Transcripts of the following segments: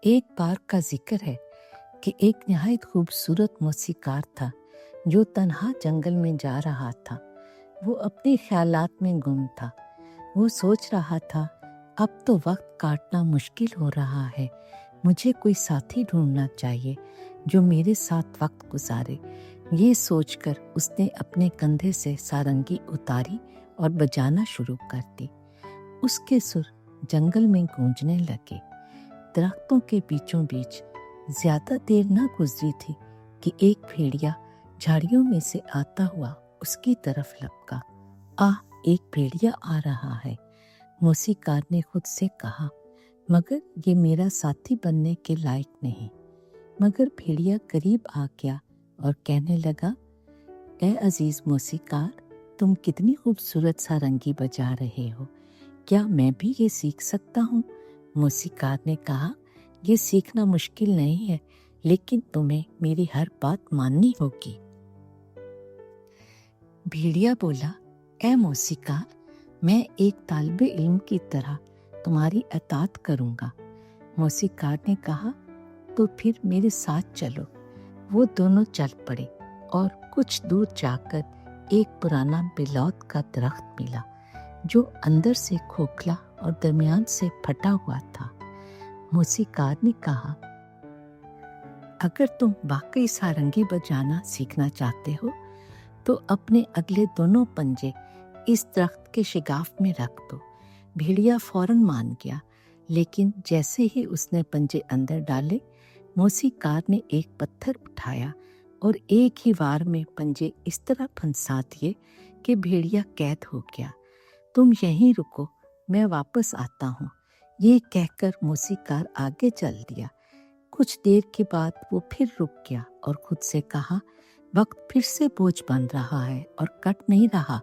एक बार का जिक्र है कि एक निहायत खूबसूरत मौसीकार था जो तन्हा जंगल में जा रहा था। वो अपने ख्यालात में गुम था। वो सोच रहा था, अब तो वक्त काटना मुश्किल हो रहा है, मुझे कोई साथी ढूंढना चाहिए जो मेरे साथ वक्त गुजारे। ये सोचकर उसने अपने कंधे से सारंगी उतारी और बजाना शुरू कर दी। उसके सुर जंगल में गूंजने लगे। दरख्तों के बीचों बीच ज्यादा देर न गुजरी थी कि एक भेड़िया झाड़ियों में से आता हुआ उसकी तरफ लपका। एक भेड़िया आ रहा है, मौसीकार ने खुद से कहा, मगर ये मेरा साथी बनने के लायक नहीं। मगर भेड़िया करीब आ गया और कहने लगा, ए अजीज मौसीकार, तुम कितनी खूबसूरत सारंगी बजा रहे हो, क्या मैं भी ये सीख सकता हूँ? मौसीकार ने कहा, ये सीखना मुश्किल नहीं है, लेकिन तुम्हें मेरी हर बात माननी होगी। भेड़िया बोला, ए मौसीकार, मैं एक तालिबे इल्म की तरह तुम्हारी अतात करूँगा। मौसीकार ने कहा, तो फिर मेरे साथ चलो। वो दोनों चल पड़े और कुछ दूर जाकर एक पुराना बिलौत का दरख्त मिला जो अंदर से खोखला और दरमियान से फटा हुआ था। मौसीकार ने कहा, अगर तुम वाकई सारंगी बजाना सीखना चाहते हो तो अपने अगले दोनों पंजे इस दरख्त के शिगाफ में रख दो। भेड़िया फौरन मान गया, लेकिन जैसे ही उसने पंजे अंदर डाले, मौसीकार ने एक पत्थर उठाया और एक ही वार में पंजे इस तरह फंसा दिए कि भेड़िया कैद हो गया। तुम यहीं रुको, मैं वापस आता हूँ। ये कहकर मौसीकार आगे चल दिया। कुछ देर के बाद वो फिर रुक गया और खुद से कहा, वक्त फिर से बोझ बन रहा है और कट नहीं रहा।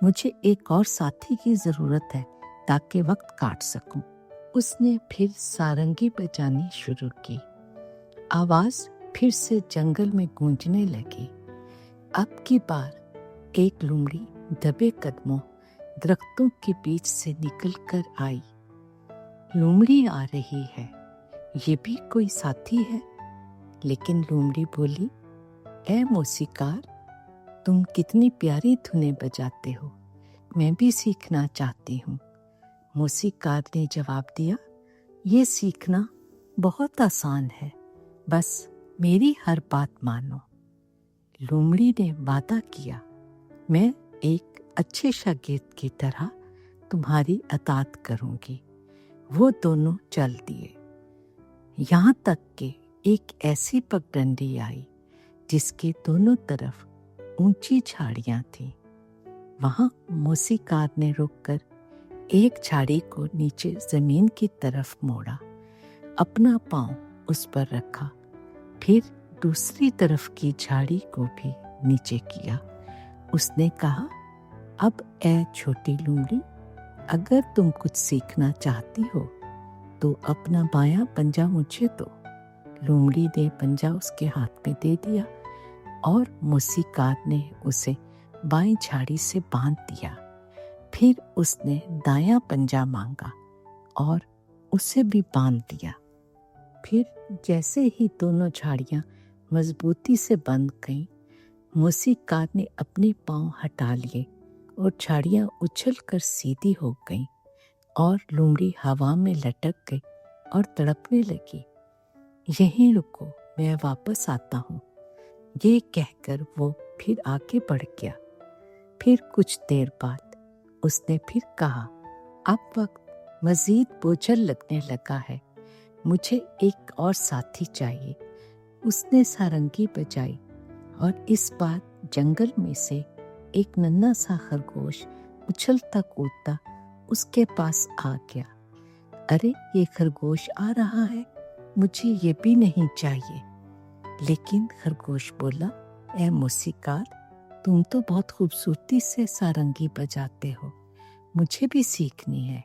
मुझे एक और साथी की जरूरत है ताकि वक्त काट सकूं। उसने फिर सारंगी बजानी शुरू की। आवाज फिर से जंगल में गूंजने लगी। अब की बार एक लोमड़ी दबे कदमों दरख्तों के बीच से निकल कर आई। लोमड़ी आ रही है, ये भी कोई साथी है? लेकिन लोमड़ी बोली, ए मौसीकार, तुम कितनी प्यारी धुनें बजाते हो, मैं भी सीखना चाहती हूँ। मौसीकार ने जवाब दिया, ये सीखना बहुत आसान है, बस मेरी हर बात मानो। लोमड़ी ने वादा किया, मैं एक अच्छे शागिर्द की तरह तुम्हारी अतात करूंगी। वो दोनों चल दिए, यहाँ तक कि एक ऐसी पगडंडी आई जिसके दोनों तरफ ऊंची झाड़ियां थीं। वहां मौसीकार ने रुककर एक झाड़ी को नीचे जमीन की तरफ मोड़ा, अपना पांव उस पर रखा, फिर दूसरी तरफ की झाड़ी को भी नीचे किया। उसने कहा, अब ए छोटी लोमड़ी, अगर तुम कुछ सीखना चाहती हो तो अपना बायां पंजा मुझे दो। लोमड़ी ने पंजा उसके हाथ में दे दिया और मौसीकार ने उसे बाएं झाड़ी से बांध दिया। फिर उसने दायां पंजा मांगा और उसे भी बांध दिया। फिर जैसे ही दोनों झाड़ियां मजबूती से बंध गईं, मौसीकार ने अपने पांव हटा लिए और झाड़ियां उछलकर सीधी हो गईं और लोमड़ी हवा में लटक गई और तड़पने लगी। यहीं रुको, मैं वापस आता हूँ। ये कहकर वो फिर आगे बढ़ गया। फिर कुछ देर बाद उसने फिर कहा, अब वक्त मजीद बोझल लगने लगा है, मुझे एक और साथी चाहिए। उसने सारंगी बजाई और इस बार जंगल में से एक नन्हा सा खरगोश उछलता कूदता उसके पास आ गया। अरे, ये खरगोश आ रहा है, मुझे ये भी नहीं चाहिए। लेकिन खरगोश बोला, ए मौसीकार, तुम तो बहुत खूबसूरती से सारंगी बजाते हो, मुझे भी सीखनी है।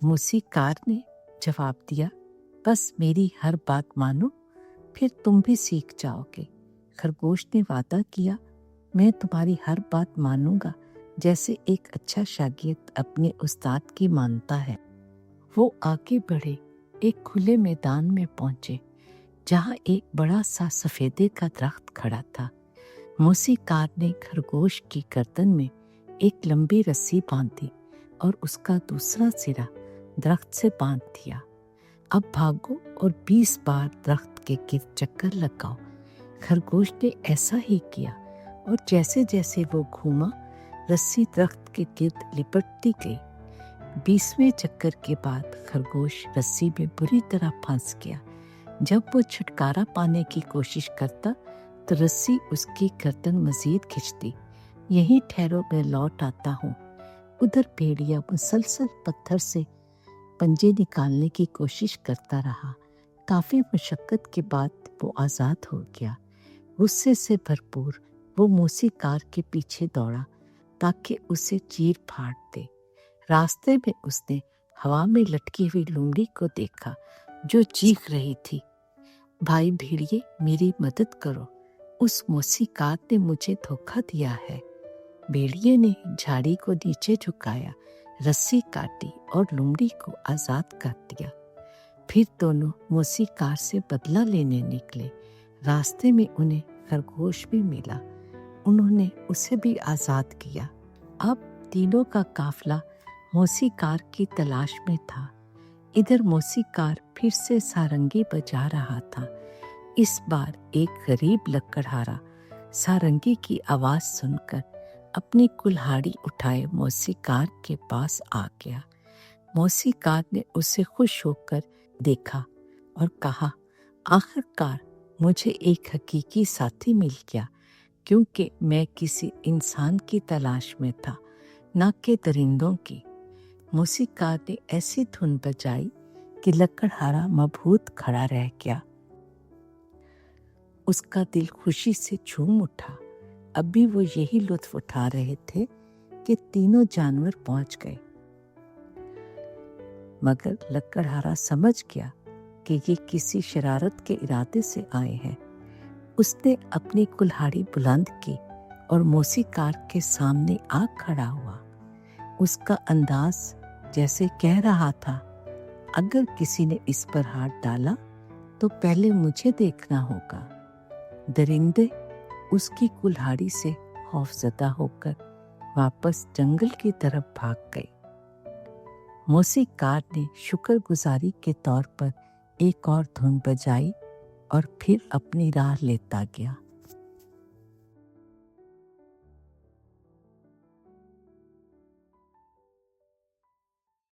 मौसीकार ने जवाब दिया, बस मेरी हर बात मानो, फिर तुम भी सीख जाओगे। खरगोश ने वादा किया, मैं तुम्हारी हर बात मानूंगा, जैसे एक अच्छा शागिर्द अपने उस्ताद की मानता है। वो आगे बढ़े एक खुले मैदान में पहुंचे जहां एक बड़ा सा सफेदे का दरख्त खड़ा था। मौसीकार ने खरगोश की गर्दन में एक लंबी रस्सी बांधी और उसका दूसरा सिरा दरख्त से बांध दिया। अब भागो और 20 बार दरख्त के गिर्द चक्कर लगाओ। खरगोश ने ऐसा ही किया और जैसे जैसे वो घूमा रस्सी दरख्त के गिर्द लिपटती गई। 20वें चक्कर के बाद खरगोश रस्सी में बुरी तरह फंस गया। जब वो छुटकारा पाने की कोशिश करता तो रस्सी उसकी गर्दन मजीद खिंचती। यहीं ठहरो, मैं लौट आता हूँ। उधर भेड़िया मुसलसल पत्थर से पंजे निकालने की कोशिश करता रहा। काफी मुशक्कत के बाद वो आजाद हो गया। गुस्से से भरपूर वो मौसीकार के पीछे दौड़ा ताकि उसे चीर फाड़ दे। रास्ते में उसने हवा में लटकी हुई लोमड़ी को देखा जो चीख रही थी, भाई भेड़िए, मेरी मदद करो, उस मौसीकार ने मुझे धोखा दिया है। भेड़िए ने झाड़ी को नीचे झुकाया, रस्सी काटी और लोमड़ी को आजाद कर दिया। फिर दोनों मौसीकार से बदला लेने निकले। रास्ते में उन्हें खरगोश भी मिला। उन्होंने उसे भी आजाद किया। अब तीनों का काफिला मौसीकार की तलाश में था। इधर मौसीकार फिर से सारंगी बजा रहा था। इस बार एक गरीब लकड़हारा सारंगी की आवाज सुनकर अपनी कुल्हाड़ी उठाए मौसीकार के पास आ गया। मौसीकार ने उसे खुश होकर देखा और कहा, आखिरकार मुझे एक हकीकी साथी मिल गया, क्योंकि मैं किसी इंसान की तलाश में था, न कि दरिंदों की। मौसीकार ने ऐसी धुन बजाई कि लकड़हारा मबहूत खड़ा रह गया। उसका दिल खुशी से झूम उठा। अभी वो यही लुत्फ उठा रहे थे कि तीनों जानवर पहुंच गए, मगर लकड़हारा समझ गया कि ये किसी शरारत के इरादे से आए हैं। उसने अपनी कुल्हाड़ी बुलंद की और मौसीकार के सामने आ खड़ा हुआ। उसका अंदाज जैसे कह रहा था, अगर किसी ने इस पर हाथ डाला तो पहले मुझे देखना होगा। दरिंदे उसकी कुल्हाड़ी से खौफजदा होकर वापस जंगल की तरफ भाग गए। मौसीकार ने शुक्रगुजारी के तौर पर एक और धुन बजाई और फिर अपनी राह लेता गया।